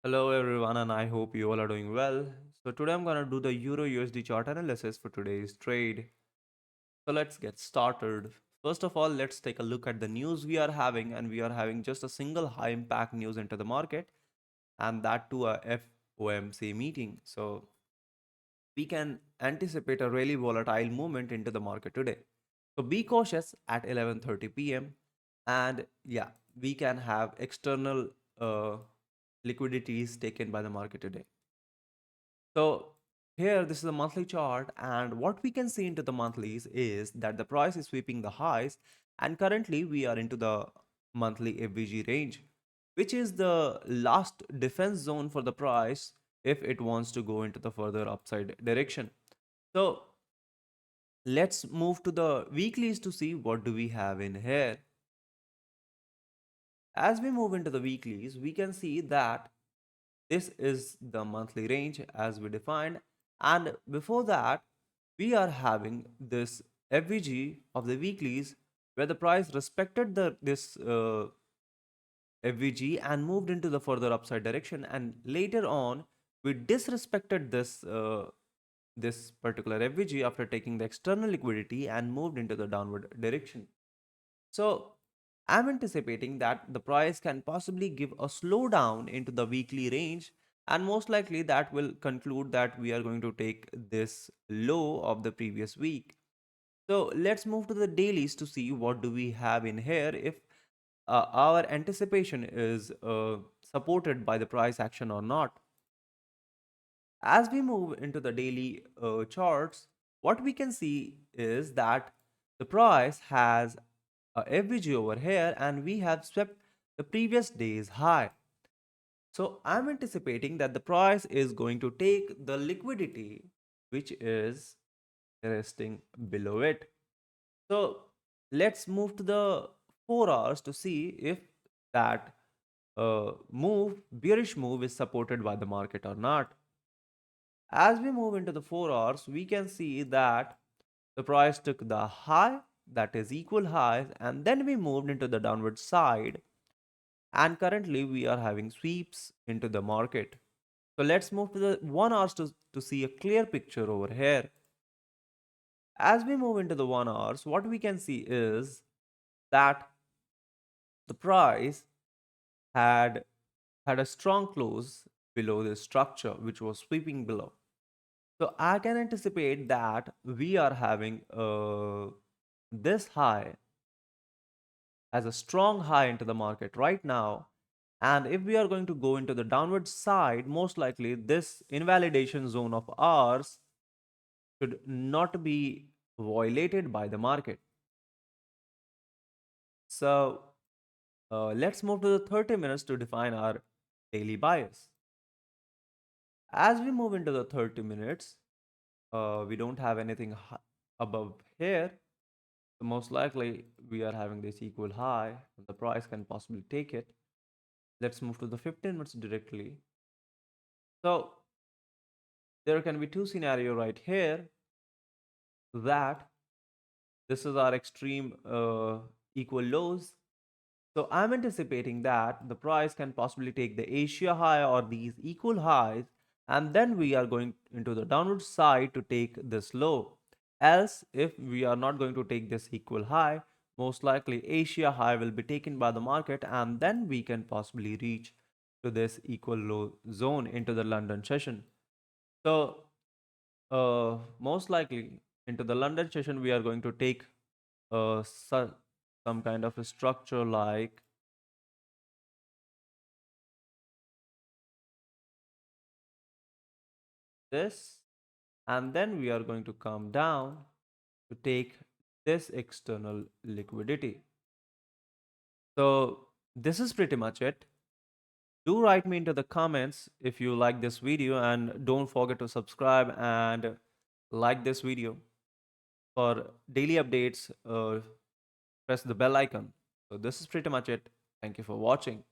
Hello everyone, and I hope you all are doing well. So today I'm gonna do the Euro USD chart analysis for today's trade. So let's get started. First of all, let's take a look at the news we are having, and we are having just a single high impact news into the market, and that to a FOMC meeting. So we can anticipate a really volatile movement into the market today. So be cautious at 11:30 p.m. and yeah, we can have external uh, liquidities taken by the market today. So here, this is a monthly chart, and what we can see into the monthlies is that the price is sweeping the highs, and currently we are into the monthly FVG range, which is the last defense zone for the price if it wants to go into the further upside direction. So let's move to the weeklies to see what do we have in here. As we move into the weeklies, we can see that this is the monthly range as we defined. And before that, we are having this FVG of the weeklies where the price respected this FVG and moved into the further upside direction. And later on, we disrespected this particular FVG after taking the external liquidity and moved into the downward direction. So I'm anticipating that the price can possibly give a slowdown into the weekly range, and most likely that will conclude that we are going to take this low of the previous week. So let's move to the dailies to see what do we have in here if our anticipation is supported by the price action or not. As we move into the daily charts, what we can see is that the price has a FVG over here and we have swept the previous day's high. So I'm anticipating that the price is going to take the liquidity which is resting below it. So let's move to the 4 hours to see if that bearish move is supported by the market or not. As we move into the 4 hours, we can see that the price took the high, that is equal highs, and then we moved into the downward side. And currently we are having sweeps into the market. So let's move to the 1 hours to see a clear picture over here. As we move into the 1 hours, what we can see is that the price had had a strong close below this structure which was sweeping below. So I can anticipate that we are having this high as a strong high into the market right now. And if we are going to go into the downward side, most likely this invalidation zone of ours should not be violated by the market. So let's move to the 30 minutes to define our daily bias. As we move into the 30 minutes, we don't have anything above here. So most likely we are having this equal high. The price can possibly take it. Let's move to the 15 minutes directly. So there can be two scenario right here that this is our extreme equal lows. So I'm anticipating that the price can possibly take the Asia high or these equal highs, and then we are going into the downward side to take this low. Else, if we are not going to take this equal high, most likely Asia high will be taken by the market, and then we can possibly reach to this equal low zone into the London session. So most likely into the London session, we are going to take some kind of a structure like this, and then we are going to come down to take this external liquidity. So this is pretty much it. Do write me into the comments if you like this video, and don't forget to subscribe and like this video. For daily updates, press the bell icon. So this is pretty much it. Thank you for watching.